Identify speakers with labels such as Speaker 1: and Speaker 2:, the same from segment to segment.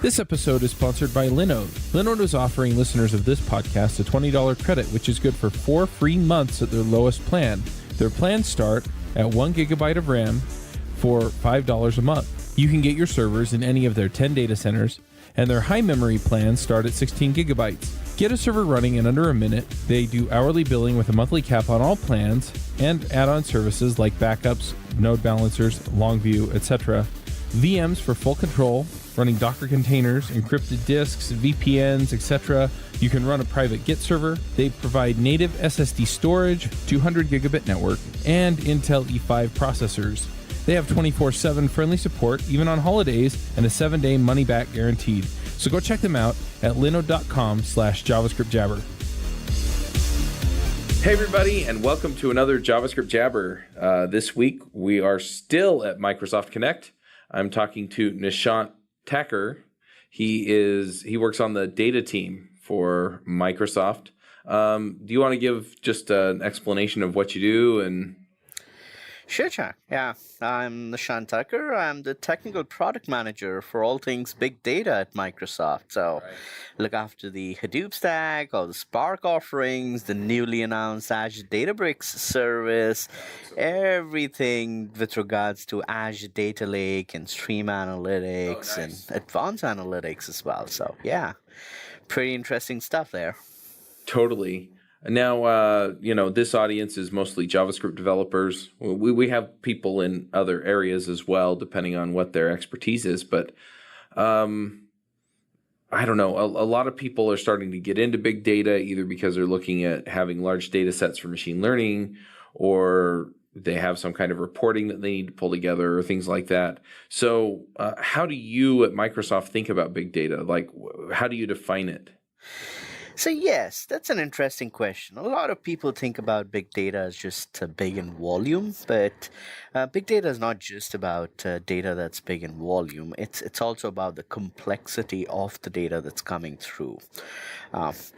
Speaker 1: This episode is sponsored by Linode. Linode is offering listeners of this podcast a $20 credit, which is good for 4 free months at their lowest plan. Their plans start at 1 gigabyte of RAM for $5 a month. You can get your servers in any of their 10 data centers, and their high memory plans start at 16 gigabytes. Get a server running in under a minute. They do hourly billing with a monthly cap on all plans and add-on services like backups, node balancers, Longview, etc. VMs for full control, running Docker containers, encrypted disks, VPNs, etc. You can run a private Git server. They provide native SSD storage, 200 gigabit network, and Intel E5 processors. They have 24/7 friendly support, even on holidays, and a 7-day money-back guaranteed. So go check them out at linode.com/JavaScript Jabber. Hey everybody, and welcome to another JavaScript Jabber. This week we are still at Microsoft Connect. I'm talking to Nishant Thacker. He works on the data team for Microsoft. Do you want to give just an explanation of what you do and...
Speaker 2: Sure, Chuck. Yeah, I'm Nishant Thacker. I'm the technical product manager for all things big data at Microsoft. So, look after the Hadoop stack, all the Spark offerings, the newly announced Azure Databricks service, everything with regards to Azure Data Lake and Stream Analytics and Advanced Analytics as well. So, yeah, pretty interesting stuff there.
Speaker 1: Totally. Now, this audience is mostly JavaScript developers. We have people in other areas as well, depending on what their expertise is. But I don't know. A lot of people are starting to get into big data, either because they're looking at having large data sets for machine learning, or they have some kind of reporting that they need to pull together, or things like that. So how do you at Microsoft think about big data? Like, how do you define it?
Speaker 2: So yes, that's an interesting question. A lot of people think about big data as just big in volume, but big data is not just about data that's big in volume. It's also about the complexity of the data that's coming through.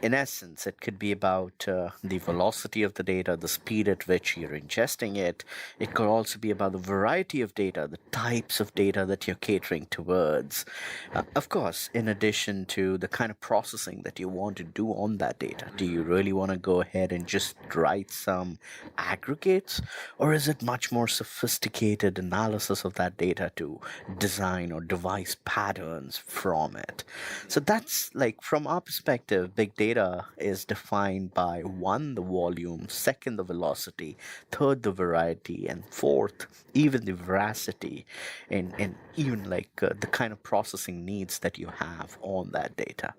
Speaker 2: In essence, it could be about the velocity of the data, the speed at which you're ingesting it. It could also be about the variety of data, the types of data that you're catering towards. Of course, in addition to the kind of processing that you want to do on that data. Do you really want to go ahead and just write some aggregates, or is it much more sophisticated analysis of that data to design or devise patterns from it? So that's like, from our perspective, big data is defined by 1, the volume, 2nd, the velocity, 3rd, the variety, and 4th, even the veracity, and even like the kind of processing needs that you have on that data.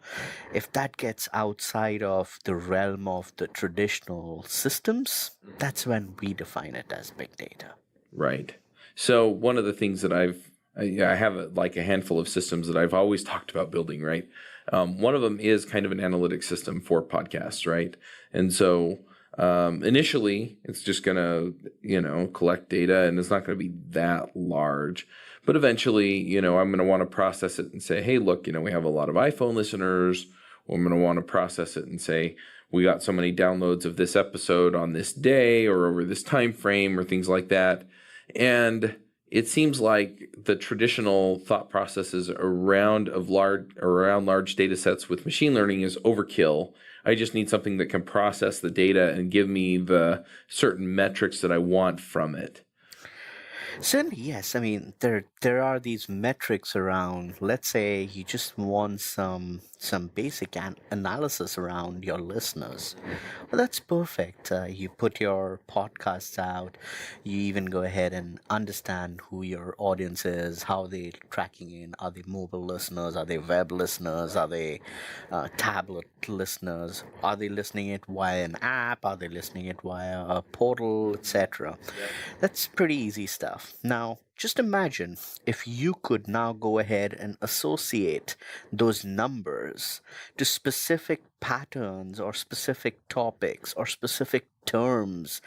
Speaker 2: If that gets outside of the realm of the traditional systems, that's when we define it as big data.
Speaker 1: Right. So one of the things that I have a handful of systems that I've always talked about building, right? One of them is kind of an analytics system for podcasts, right? And so initially it's just going to, collect data, and it's not going to be that large. But eventually, I'm going to want to process it and say, hey, look, we have a lot of iPhone listeners. I'm going to want to process it and say, we got so many downloads of this episode on this day or over this time frame or things like that. And it seems like the traditional thought processes around large data sets with machine learning is overkill. I just need something that can process the data and give me the certain metrics that I want from it.
Speaker 2: Certainly, yes. I mean, there are these metrics around. Let's say you just want some basic analysis around your listeners. Well, that's perfect. You put your podcasts out. You even go ahead and understand who your audience is, how they're tracking in. Are they mobile listeners? Are they web listeners? Are they tablet listeners? Are they listening it via an app? Are they listening it via a portal, etc.? That's pretty easy stuff. Now, just imagine if you could now go ahead and associate those numbers to specific patterns or specific topics or specific terms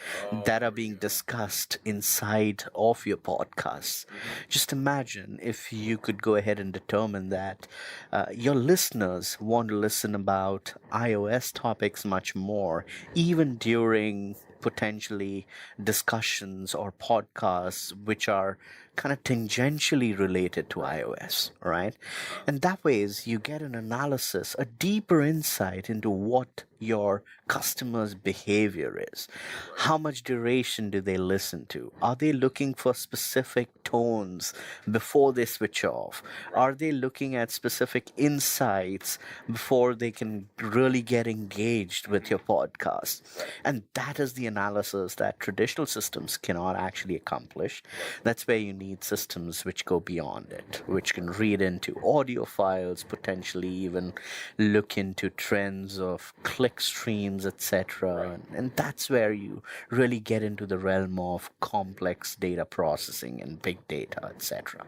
Speaker 2: that are being discussed inside of your podcasts. Just imagine if you could go ahead and determine that your listeners want to listen about iOS topics much more, even during potentially discussions or podcasts which are kind of tangentially related to iOS, right? And that ways you get an analysis, a deeper insight into what your customers' behavior is. How much duration do they listen to? Are they looking for specific tones before they switch off? Are they looking at specific insights before they can really get engaged with your podcast? And that is the analysis that traditional systems cannot actually accomplish. That's where you need systems which go beyond it, which can read into audio files, potentially even look into trends of click streams, etc. And that's where you really get into the realm of complex data processing and big data, etc.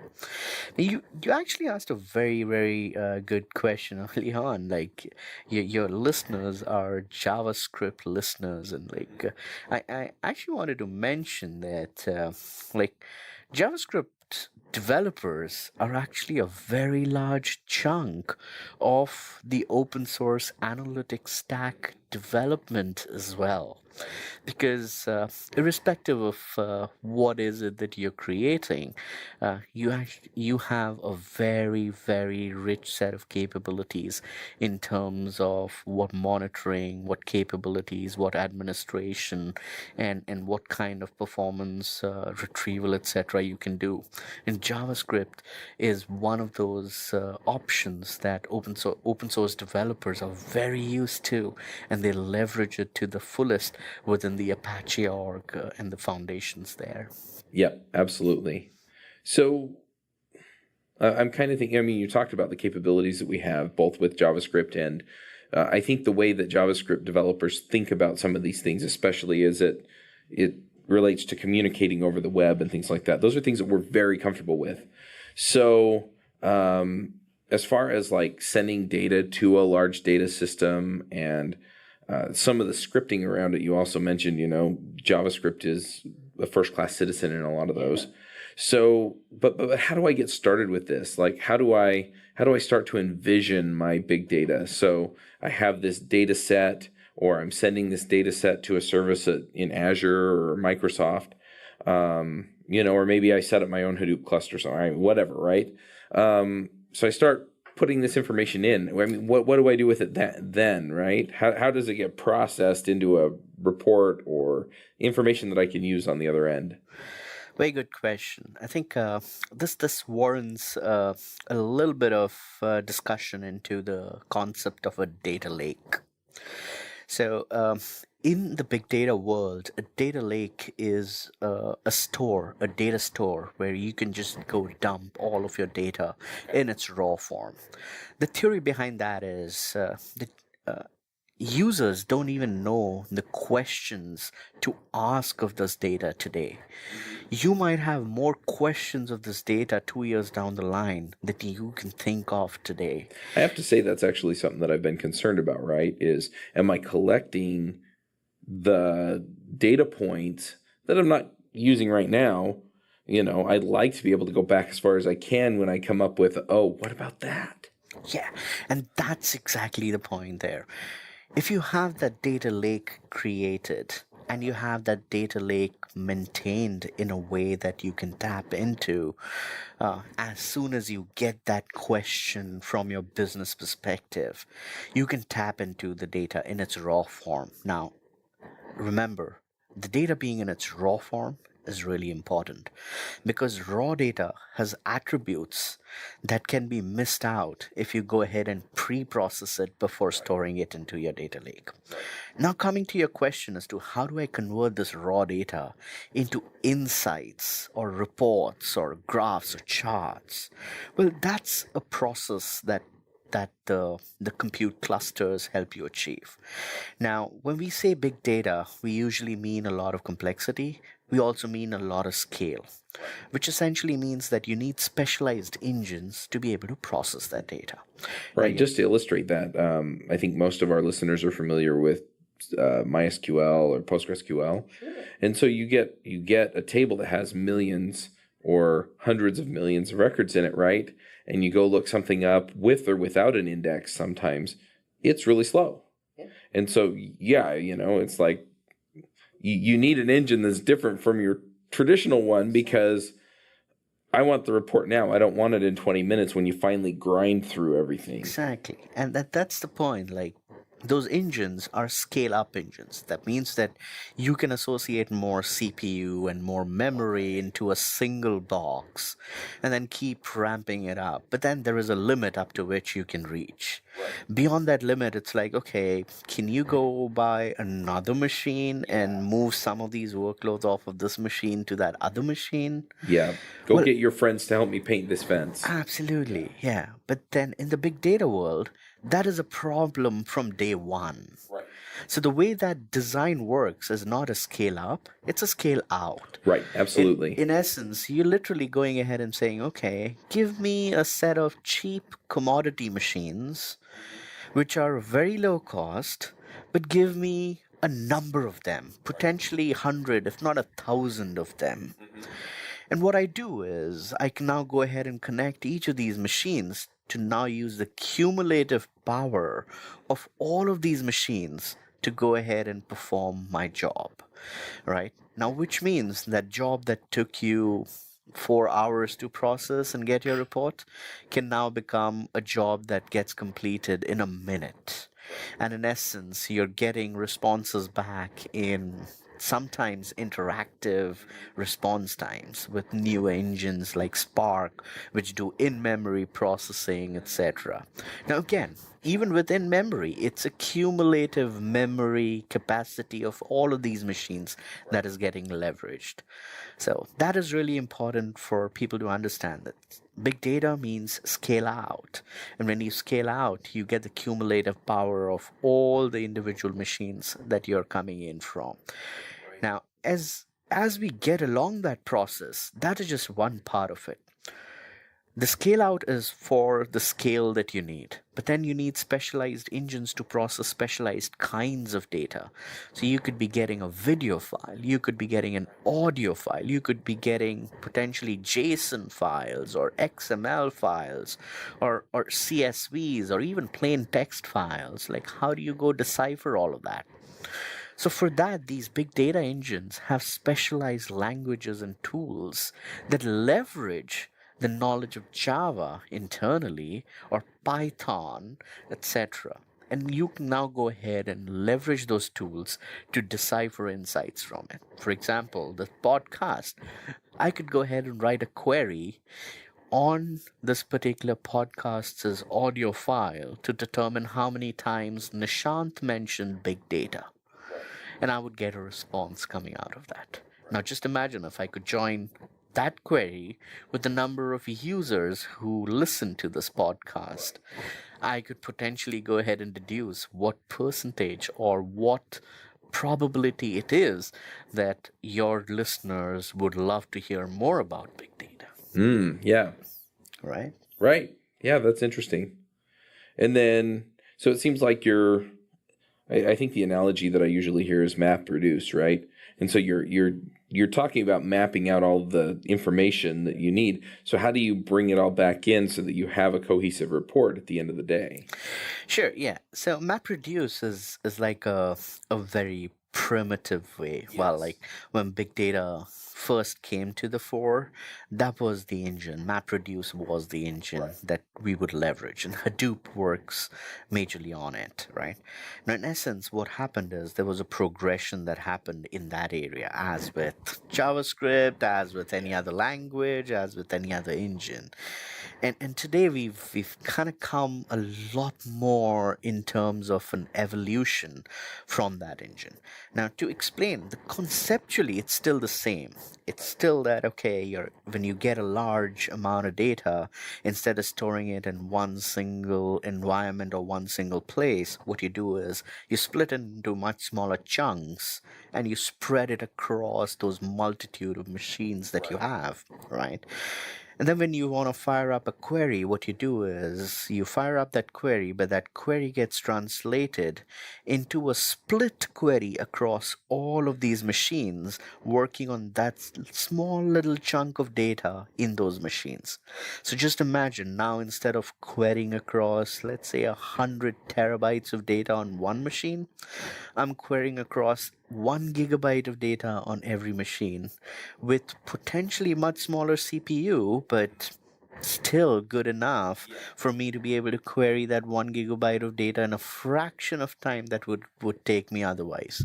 Speaker 2: You actually asked a very good question early on. Like your listeners are JavaScript listeners, and I actually wanted to mention that like JavaScript developers are actually a very large chunk of the open source analytics stack development as well, because irrespective of what is it that you're creating, you have a very rich set of capabilities in terms of what monitoring, what capabilities, what administration, and what kind of performance retrieval, etc. you can do. And JavaScript is one of those options that open source developers are very used to, and they leverage it to the fullest within the Apache org and the foundations there.
Speaker 3: Yeah, absolutely. So I'm kind of thinking, I mean, you talked about the capabilities that we have both with JavaScript, and I think the way that JavaScript developers think about some of these things, especially as it relates to communicating over the web and things like that, those are things that we're very comfortable with. So as far as like sending data to a large data system and some of the scripting around it, you also mentioned, JavaScript is a first-class citizen in a lot of those. So, but how do I get started with this? Like, how do I start to envision my big data? So I have this data set, or I'm sending this data set to a service in Azure or Microsoft, or maybe I set up my own Hadoop cluster, so whatever, right? So I start putting this information in. I mean, what do I do with it then, right? How does it get processed into a report or information that I can use on the other end?
Speaker 2: Very good question. I think this warrants a little bit of discussion into the concept of a data lake. So, in the big data world, a data lake is a data store where you can just go dump all of your data in its raw form. The theory behind that is that users don't even know the questions to ask of this data today. You might have more questions of this data 2 years down the line that you can think of today.
Speaker 3: I have to say that's actually something that I've been concerned about, right? Am I collecting the data points that I'm not using right now? I'd like to be able to go back as far as I can when I come up with, what about that?
Speaker 2: Yeah, and that's exactly the point there. If you have that data lake created and you have that data lake maintained in a way that you can tap into as soon as you get that question from your business perspective, you can tap into the data in its raw form. Now, remember, the data being in its raw form is really important, because raw data has attributes that can be missed out if you go ahead and pre-process it before storing it into your data lake. Now, coming to your question as to how do I convert this raw data into insights or reports or graphs or charts? Well, that's a process that the compute clusters help you achieve. Now, when we say big data, we usually mean a lot of complexity. We also mean a lot of scale, which essentially means that you need specialized engines to be able to process that data.
Speaker 3: Right. Just to illustrate that, I think most of our listeners are familiar with MySQL or PostgreSQL. Sure. And so you get a table that has millions or hundreds of millions of records in it, right? And you go look something up with or without an index sometimes, it's really slow. Yeah. And so, it's like you need an engine that's different from your traditional one, because I want the report now. I don't want it in 20 minutes when you finally grind through everything.
Speaker 2: Exactly. And that's the point. Like, those engines are scale up engines. That means that you can associate more CPU and more memory into a single box and then keep ramping it up. But then there is a limit up to which you can reach. Beyond that limit, it's like, okay, can you go buy another machine and move some of these workloads off of this machine to that other machine?
Speaker 3: Yeah. Go
Speaker 2: Well,
Speaker 3: get your friends to help me paint this fence.
Speaker 2: absolutely, yeah. But then in the big data world, that is a problem from day one.
Speaker 3: Right.
Speaker 2: So the way that design works is not a scale up, it's a scale out.
Speaker 3: Right. Absolutely.
Speaker 2: In essence, you're literally going ahead and saying, okay, give me a set of cheap commodity machines, which are very low cost, but give me a number of them, potentially 100, if not 1,000 of them. And what I do is I can now go ahead and connect each of these machines to now use the cumulative power of all of these machines to go ahead and perform my job, right? Now, which means that job that took you 4 hours to process and get your report can now become a job that gets completed in a minute. And in essence, you're getting responses back in sometimes interactive response times with new engines like Spark, which do in-memory processing, etc. Now, again, even within memory, it's a cumulative memory capacity of all of these machines that is getting leveraged. So that is really important for people to understand that big data means scale out. And when you scale out, you get the cumulative power of all the individual machines that you're coming in from. Now, as we get along that process, that is just one part of it. The scale out is for the scale that you need, but then you need specialized engines to process specialized kinds of data. So you could be getting a video file, you could be getting an audio file, you could be getting potentially JSON files or XML files or CSVs or even plain text files. Like, how do you go decipher all of that? So for that, these big data engines have specialized languages and tools that leverage the knowledge of Java internally or Python, etc. And you can now go ahead and leverage those tools to decipher insights from it. For example, the podcast, I could go ahead and write a query on this particular podcast's audio file to determine how many times Nishant mentioned big data. And I would get a response coming out of that. Now just imagine if I could join that query with the number of users who listen to this podcast. I could potentially go ahead and deduce what percentage or what probability it is that your listeners would love to hear more about big data.
Speaker 3: Yeah.
Speaker 2: Right?
Speaker 3: Right. Yeah, that's interesting. And then, so it seems like I think the analogy that I usually hear is map reduce, right? And so you're talking about mapping out all the information that you need. So how do you bring it all back in so that you have a cohesive report at the end of the day?
Speaker 2: Sure, yeah. So MapReduce is like a very primitive way. Well, like when big data first came to the fore, that was the engine. MapReduce was the engine that we would leverage, and Hadoop works majorly on it, right? Now, in essence, what happened is there was a progression that happened in that area, as with JavaScript, as with any other language, as with any other engine. And today we've kind of come a lot more in terms of an evolution from that engine. Now, to explain, conceptually it's still the same. It's still that, okay, when you get a large amount of data, instead of storing it in one single environment or one single place, what you do is you split it into much smaller chunks and you spread it across those multitude of machines that you have, right? And then when you want to fire up a query, what you do is you fire up that query, but that query gets translated into a split query across all of these machines working on that small little chunk of data in those machines. So just imagine now, instead of querying across, let's say 100 terabytes of data on one machine, I'm querying across 1 gigabyte of data on every machine with potentially much smaller CPU, but still good enough for me to be able to query that 1 gigabyte of data in a fraction of time that would take me otherwise.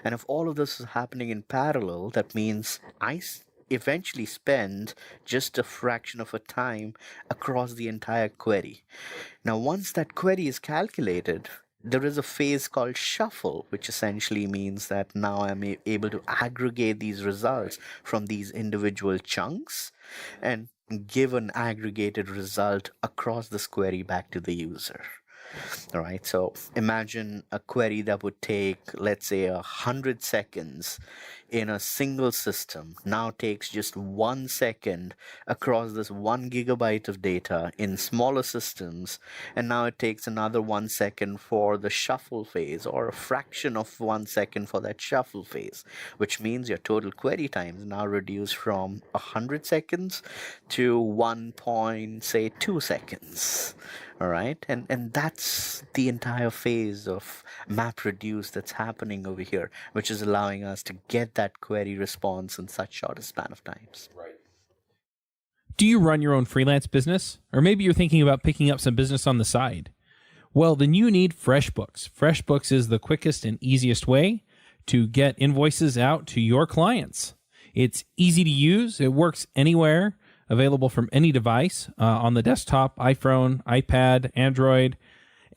Speaker 2: And if all of this is happening in parallel, that means eventually spend just a fraction of a time across the entire query. Now, once that query is calculated, there is a phase called shuffle, which essentially means that now I'm able to aggregate these results from these individual chunks and give an aggregated result across this query back to the user. All right, so imagine a query that would take, let's say, 100 seconds in a single system now takes just 1 second across this 1 gigabyte of data in smaller systems, and now it takes another 1 second for the shuffle phase, or a fraction of 1 second for that shuffle phase, which means your total query time is now reduced from 100 seconds to 1.2 seconds. All right, and that's the entire phase of MapReduce that's happening over here, which is allowing us to get that query response in such short a span of times.
Speaker 3: Right.
Speaker 1: Do you run your own freelance business? Or maybe you're thinking about picking up some business on the side? Well, then you need FreshBooks. FreshBooks is the quickest and easiest way to get invoices out to your clients. It's easy to use. It works anywhere, available from any device on the desktop, iPhone, iPad, Android,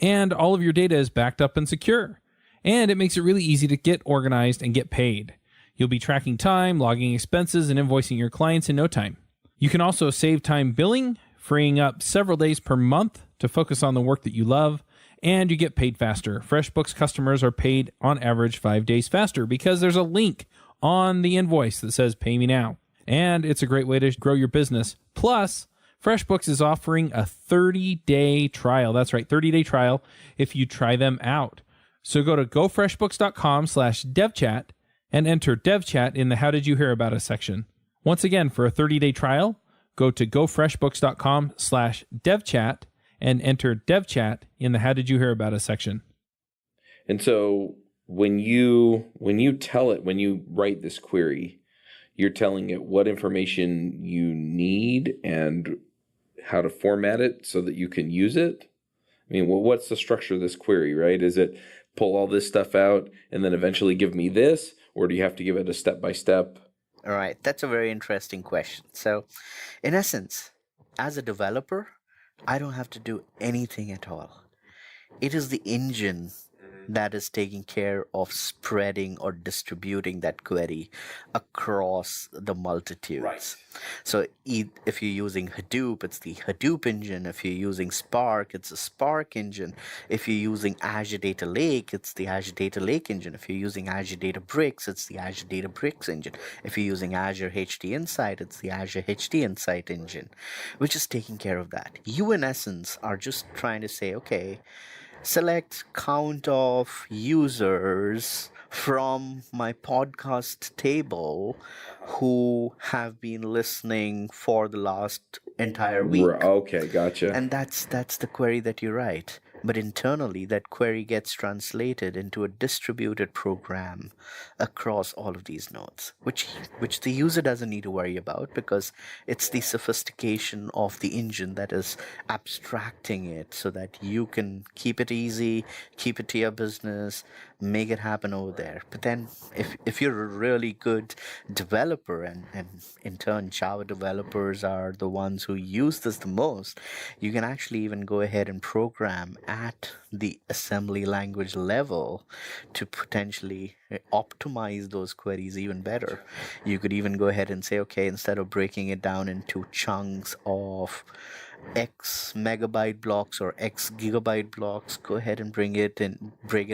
Speaker 1: and all of your data is backed up and secure. And it makes it really easy to get organized and get paid. You'll be tracking time, logging expenses, and invoicing your clients in no time. You can also save time billing, freeing up several days per month to focus on the work that you love, and you get paid faster. FreshBooks customers are paid on average 5 days faster because there's a link on the invoice that says "Pay me now." And it's a great way to grow your business. Plus, FreshBooks is offering a 30-day trial. That's right, 30-day trial if you try them out. So go to gofreshbooks.com/devchat and enter devchat in the How Did You Hear About Us section. Once again, for a 30-day trial, go to gofreshbooks.com/devchat and enter devchat in the How Did You Hear About Us section.
Speaker 3: And so when you write this query, you're telling it what information you need and how to format it so that you can use it. I mean, what's the structure of this query, right? Is it pull all this stuff out and then eventually give me this? Or do you have to give it a step-by-step?
Speaker 2: All right, that's a very interesting question. So, in essence, as a developer, I don't have to do anything at all. It is the engine that is taking care of spreading or distributing that query across the multitudes.
Speaker 3: Right.
Speaker 2: So if you're using Hadoop, it's the Hadoop engine. If you're using Spark, it's a Spark engine. If you're using Azure Data Lake, it's the Azure Data Lake engine. If you're using Azure Databricks, it's the Azure Databricks engine. If you're using Azure HD Insight, it's the Azure HD Insight engine, which is taking care of that. You, in essence, are just trying to say, okay, select count of users from my podcast table who have been listening for the last entire week.
Speaker 3: Okay, gotcha.
Speaker 2: And that's the query that you write. But internally, that query gets translated into a distributed program across all of these nodes, which the user doesn't need to worry about because it's the sophistication of the engine that is abstracting it so that you can keep it easy, keep it to your business, make it happen over there. But then if you're a really good developer, and in turn Java developers are the ones who use this the most, you can actually even go ahead and program at the assembly language level to potentially optimize those queries even better. You could even go ahead and say, okay, instead of breaking it down into chunks of X megabyte blocks or X gigabyte blocks, go ahead and break it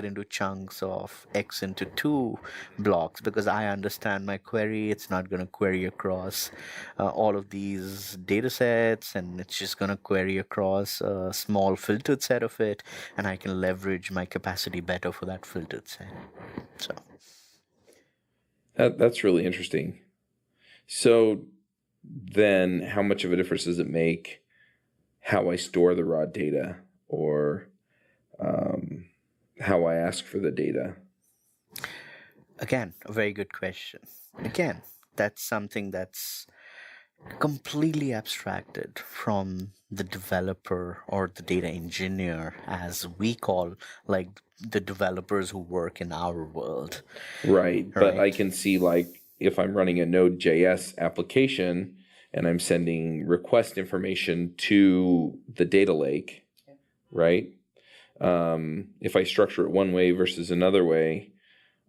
Speaker 2: into chunks of X into 2 blocks, because I understand my query. It's not going to query across all of these data sets, and it's just going to query across a small filtered set of it, and I can leverage my capacity better for that filtered set. So
Speaker 3: that's really interesting. So then how much of a difference does it make how I store the raw data or how I ask for the data?
Speaker 2: Again, a very good question. Again, that's something that's completely abstracted from the developer or the data engineer, as we call like the developers who work in our world,
Speaker 3: Right. But I
Speaker 2: right?
Speaker 3: can see, like, if I'm running a Node.js application and I'm sending request information to the data lake, right? If I structure it one way versus another way,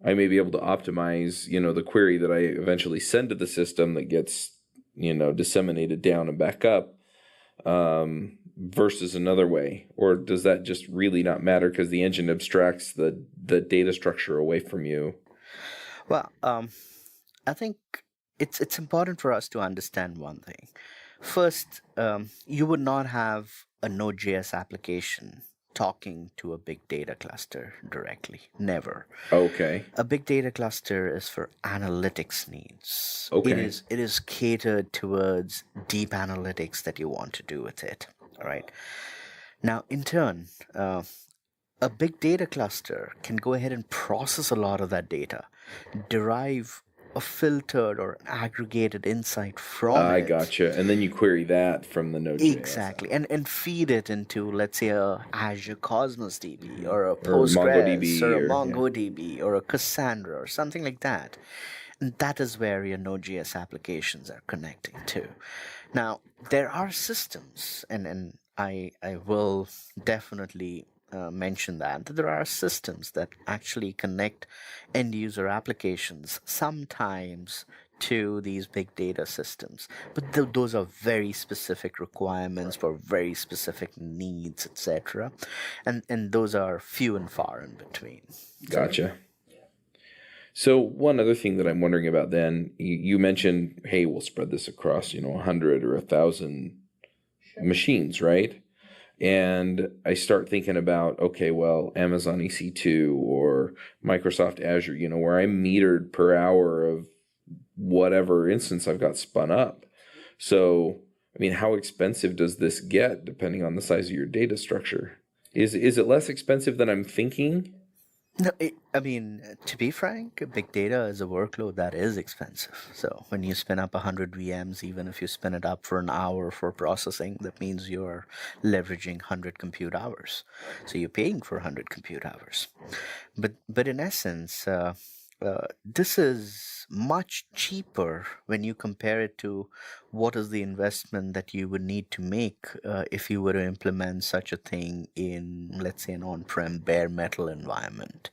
Speaker 3: I may be able to optimize, the query that I eventually send to the system that gets, disseminated down and back up, versus another way. Or does that just really not matter because the engine abstracts the data structure away from you?
Speaker 2: Well, I think it's important for us to understand one thing. First, you would not have a Node.js application talking to a big data cluster directly. Never.
Speaker 3: Okay.
Speaker 2: A big data cluster is for analytics needs.
Speaker 3: Okay.
Speaker 2: It is catered towards deep analytics that you want to do with it. All right. Now, in turn, a big data cluster can go ahead and process a lot of that data, derive a filtered or aggregated insight from
Speaker 3: I
Speaker 2: it.
Speaker 3: gotcha. And then you query that from the Node.js app.
Speaker 2: Exactly. And feed it into, let's say, a Azure Cosmos DB or a
Speaker 3: Or
Speaker 2: Postgres or
Speaker 3: MongoDB
Speaker 2: a
Speaker 3: or yeah.
Speaker 2: MongoDB or a Cassandra or something like that. And that is where your Node.js applications are connecting to. Now, there are systems, and I will definitely mention that there are systems that actually connect end user applications sometimes to these big data systems, but those are very specific requirements for very specific needs, etc., and those are few and far in between.
Speaker 3: Gotcha. So one other thing that I'm wondering about then, you mentioned, hey, we'll spread this across, 100 or 1,000 machines, right? And I start thinking about, okay, well, Amazon EC2 or Microsoft Azure, where I'm metered per hour of whatever instance I've got spun up. So, I mean, how expensive does this get depending on the size of your data structure? Is it less expensive than I'm thinking?
Speaker 2: No, I mean, to be frank, big data is a workload that is expensive. So when you spin up 100 VMs, even if you spin it up for an hour for processing, that means you're leveraging 100 compute hours. So you're paying for 100 compute hours. But in essence, this is much cheaper when you compare it to what is the investment that you would need to make if you were to implement such a thing in, let's say, an on-prem bare metal environment.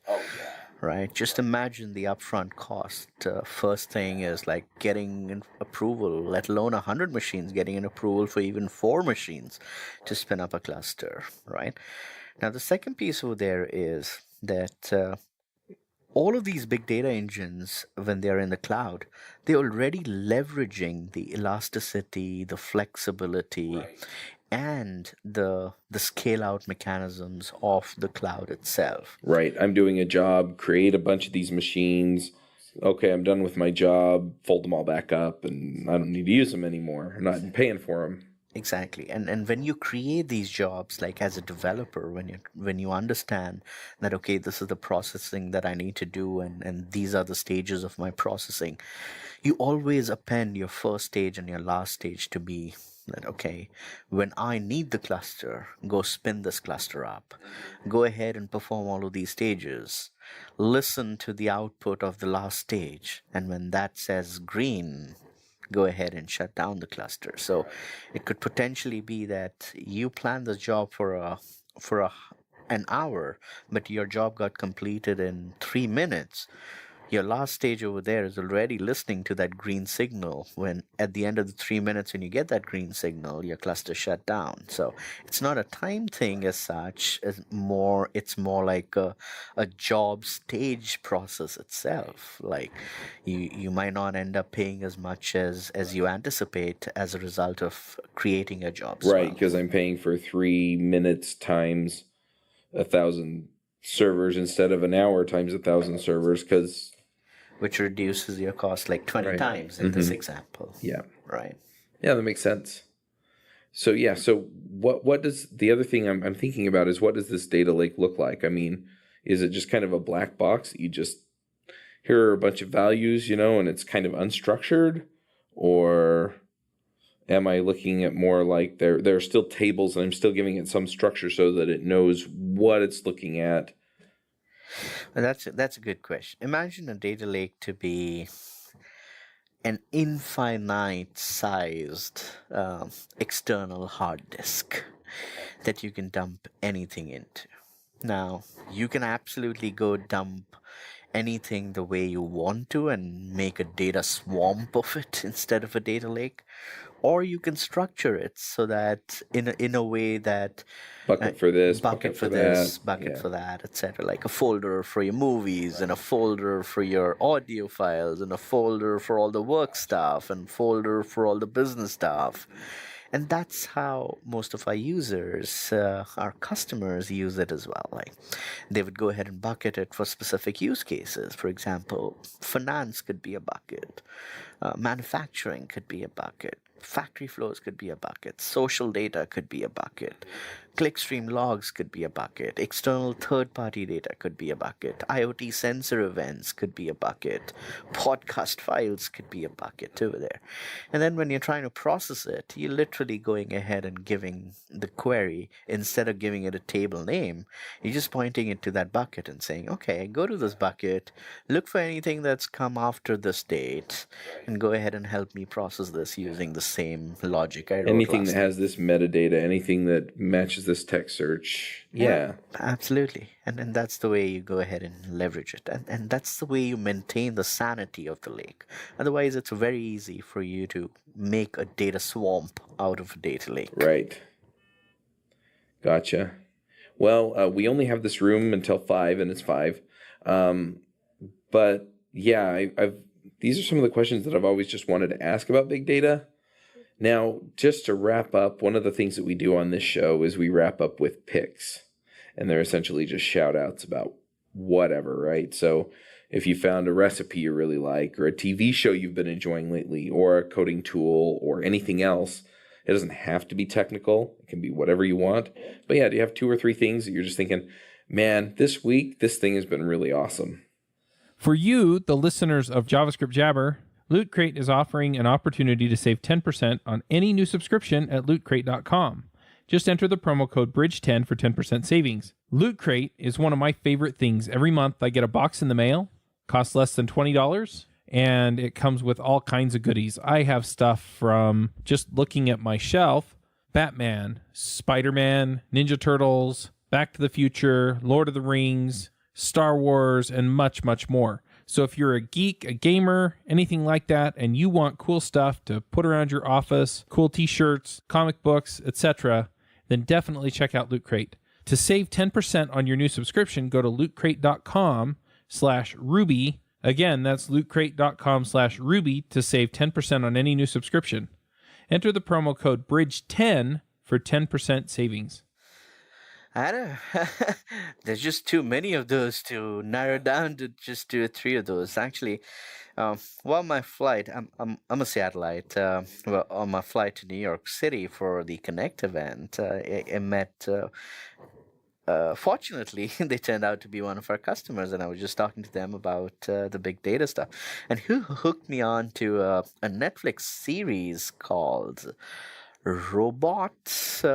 Speaker 2: Right? Just imagine the upfront cost. First thing is like getting approval, let alone 100 machines, getting an approval for even 4 machines to spin up a cluster. Right? Now, the second piece over there is that all of these big data engines, when they're in the cloud, they're already leveraging the elasticity, the flexibility, and the scale out mechanisms of the cloud itself.
Speaker 3: Right. I'm doing a job, create a bunch of these machines. Okay, I'm done with my job, fold them all back up, and I don't need to use them anymore. I'm not paying for them.
Speaker 2: Exactly. And when you create these jobs, like as a developer, when you understand that, okay, this is the processing that I need to do, and these are the stages of my processing, you always append your first stage and your last stage to be that, okay, when I need the cluster, go spin this cluster up, go ahead and perform all of these stages, listen to the output of the last stage, and when that says green, go ahead and shut down the cluster. So it could potentially be that you planned this job for an hour, but your job got completed in 3 minutes. Your last stage over there is already listening to that green signal when at the end of the 3 minutes when you get that green signal, your cluster shut down. So it's not a time thing as such, it's more like a job stage process itself. Like you might not end up paying as much as you anticipate as a result of creating a job.
Speaker 3: Right, because I'm paying for 3 minutes times 1,000 servers instead of an hour times 1,000 servers, because
Speaker 2: which reduces your cost like 20 times in this example.
Speaker 3: Yeah.
Speaker 2: Right.
Speaker 3: Yeah, that makes sense. So yeah, so what does the other thing I'm thinking about is, what does this data lake look like? I mean, is it just kind of a black box that you just here are a bunch of values, and it's kind of unstructured? Or am I looking at more like there are still tables and I'm still giving it some structure so that it knows what it's looking at?
Speaker 2: Well, that's a good question. Imagine a data lake to be an infinite sized external hard disk that you can dump anything into. Now, you can absolutely go dump anything the way you want to and make a data swamp of it instead of a data lake, or you can structure it so that in a way that
Speaker 3: Bucket for this,
Speaker 2: bucket for
Speaker 3: that.
Speaker 2: this, bucket
Speaker 3: Yeah.
Speaker 2: for that, etc. Like a folder for your movies, and a folder for your audio files, and a folder for all the work stuff, and folder for all the business stuff. And that's how most of our users, our customers, use it as well. Like they would go ahead and bucket it for specific use cases. For example, finance could be a bucket, manufacturing could be a bucket, factory flows could be a bucket, social data could be a bucket, clickstream logs could be a bucket, external third-party data could be a bucket, IoT sensor events could be a bucket, podcast files could be a bucket over there. And then when you're trying to process it, you're literally going ahead and giving the query, instead of giving it a table name, you're just pointing it to that bucket and saying, okay, go to this bucket, look for anything that's come after this date, and go ahead and help me process this using the same logic I wrote
Speaker 3: Anything
Speaker 2: last
Speaker 3: that has this metadata, anything that matches this text search. Yeah.
Speaker 2: Absolutely. And that's the way you go ahead and leverage it. And that's the way you maintain the sanity of the lake. Otherwise, it's very easy for you to make a data swamp out of a data lake.
Speaker 3: Right. Gotcha. Well, we only have this room until 5, and it's 5. But yeah, these are some of the questions that I've always just wanted to ask about big data. Now, just to wrap up, one of the things that we do on this show is we wrap up with picks. And they're essentially just shout outs about whatever, right? So if you found a recipe you really like, or a TV show you've been enjoying lately, or a coding tool, or anything else, it doesn't have to be technical. It can be whatever you want. But yeah, do you have 2 or 3 things that you're just thinking, man, this week, this thing has been really awesome?
Speaker 1: For you, the listeners of JavaScript Jabber, Loot Crate is offering an opportunity to save 10% on any new subscription at lootcrate.com. Just enter the promo code BRIDGE10 for 10% savings. Loot Crate is one of my favorite things. Every month I get a box in the mail, costs less than $20, and it comes with all kinds of goodies. I have stuff from, just looking at my shelf, Batman, Spider-Man, Ninja Turtles, Back to the Future, Lord of the Rings, Star Wars, and much, much more. So if you're a geek, a gamer, anything like that, and you want cool stuff to put around your office, cool t-shirts, comic books, etc., then definitely check out Loot Crate. To save 10% on your new subscription, go to lootcrate.com/Ruby. Again, that's lootcrate.com/Ruby to save 10% on any new subscription. Enter the promo code BRIDGE10 for 10% savings.
Speaker 2: I don't. There's just too many of those to narrow down to just 2 or 3 of those. Actually, while my flight, I'm a Seattleite. Well, on my flight to New York City for the Connect event, I met. Fortunately, they turned out to be one of our customers, and I was just talking to them about the big data stuff. And who hooked me on to a Netflix series called Robots,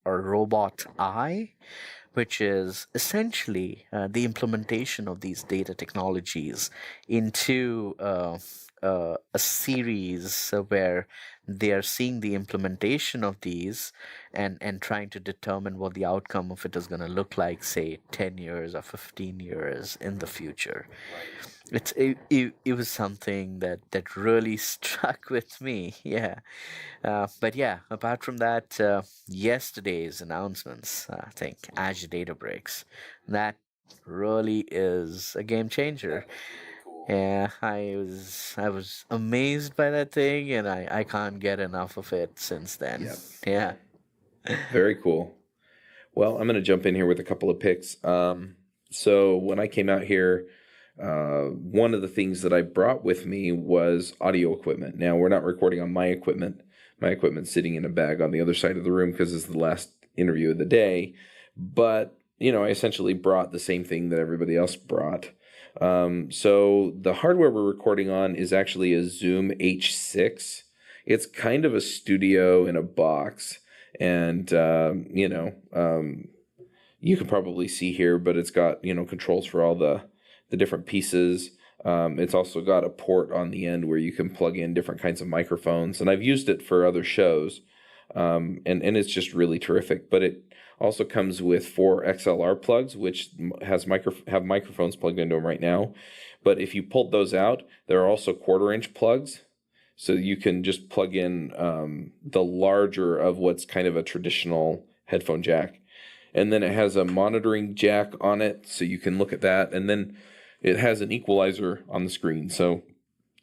Speaker 2: or Robot Eye, which is essentially the implementation of these data technologies into a series where they are seeing the implementation of these and trying to determine what the outcome of it is going to look like, say, 10 years or 15 years in the future. It was something that really struck with me, yeah. But yeah, apart from that, yesterday's announcements, I think Azure Databricks, that really is a game changer. Yeah, I was amazed by that thing, and I can't get enough of it since then.
Speaker 3: Yep.
Speaker 2: Yeah.
Speaker 3: Very cool. Well, I'm going to jump in here with a couple of picks. So when I came out here, one of the things that I brought with me was audio equipment. Now, we're not recording on my equipment. My equipment's sitting in a bag on the other side of the room because it's the last interview of the day. But, I essentially brought the same thing that everybody else brought. So the hardware we're recording on is actually a Zoom H6. It's kind of a studio in a box. And, you can probably see here, but it's got, controls for all the different pieces. It's also got a port on the end where you can plug in different kinds of microphones. And I've used it for other shows. And it's just really terrific. But it also comes with 4 XLR plugs, which have microphones plugged into them right now. But if you pulled those out, there are also 1/4-inch plugs. So you can just plug in the larger of what's kind of a traditional headphone jack. And then it has a monitoring jack on it, so you can look at that. And then it has an equalizer on the screen. So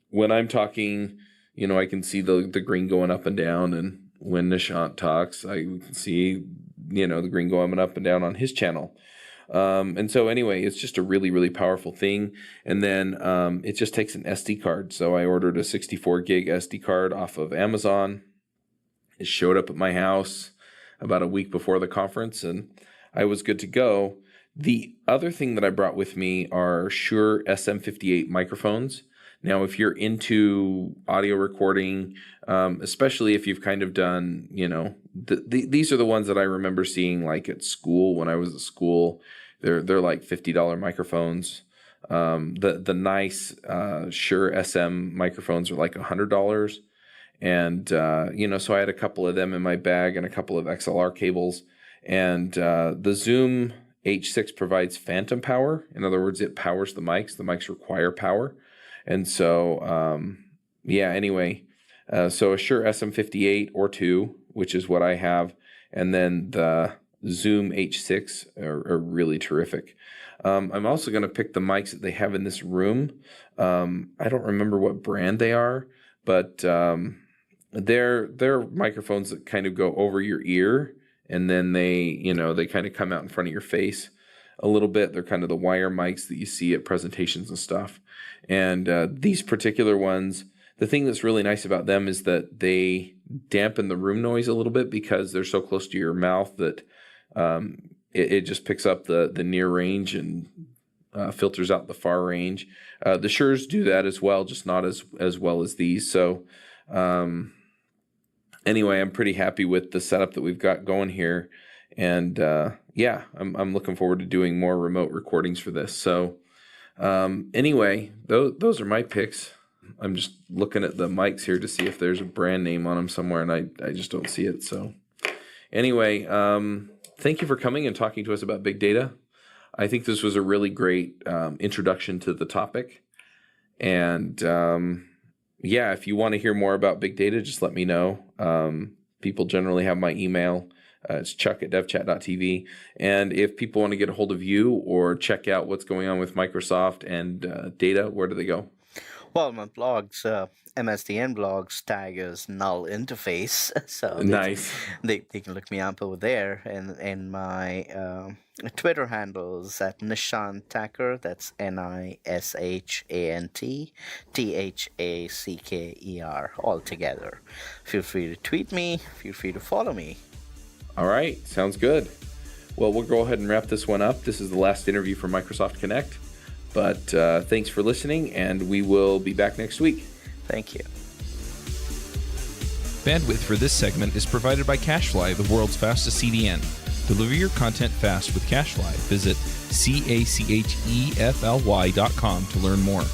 Speaker 3: when I'm talking, I can see the green going up and down. And when Nishant talks, I can see, the green going up and down on his channel. And so anyway, it's just a really, really powerful thing. And then it just takes an SD card. So I ordered a 64 gig SD card off of Amazon. It showed up at my house about a week before the conference, and I was good to go. The other thing that I brought with me are Shure SM58 microphones. Now, if you're into audio recording, especially if you've kind of done, these are the ones that I remember seeing like at school when I was at school. They're like $50 microphones. The nice Shure SM microphones are like $100. And, so I had a couple of them in my bag and a couple of XLR cables. And the Zoom H6 provides phantom power. In other words, it powers the mics. The mics require power. And so, so a Shure SM58 or 2, which is what I have. And then the Zoom H6 are really terrific. I'm also going to pick the mics that they have in this room. I don't remember what brand they are, but they're microphones that kind of go over your ear, and then they kind of come out in front of your face a little bit. They're kind of the wire mics that you see at presentations and stuff. And these particular ones, the thing that's really nice about them is that they dampen the room noise a little bit because they're so close to your mouth that it just picks up the near range and filters out the far range. The Shures do that as well, just not as well as these. So anyway, I'm pretty happy with the setup that we've got going here. And I'm looking forward to doing more remote recordings for this. So anyway, those are my picks. I'm just looking at the mics here to see if there's a brand name on them somewhere, and I just don't see it. So anyway, thank you for coming and talking to us about big data. I think this was a really great introduction to the topic. And if you want to hear more about big data, just let me know. People generally have my email. It's chuck@devchat.tv. And if people want to get a hold of you or check out what's going on with Microsoft and data, where do they go?
Speaker 2: Well, my blogs, MSDN blogs tag is null interface, so
Speaker 3: nice.
Speaker 2: They can look me up over there, and my Twitter handles at Nishant Thacker. That's NISHANT THACKER all together. Feel free to tweet me. Feel free to follow me.
Speaker 3: All right, sounds good. Well, we'll go ahead and wrap this one up. This is the last interview for Microsoft Connect. But thanks for listening, and we will be back next week.
Speaker 2: Thank you.
Speaker 1: Bandwidth for this segment is provided by CacheFly, the world's fastest CDN. Deliver your content fast with CacheFly. Visit CACHEFLY.com to learn more.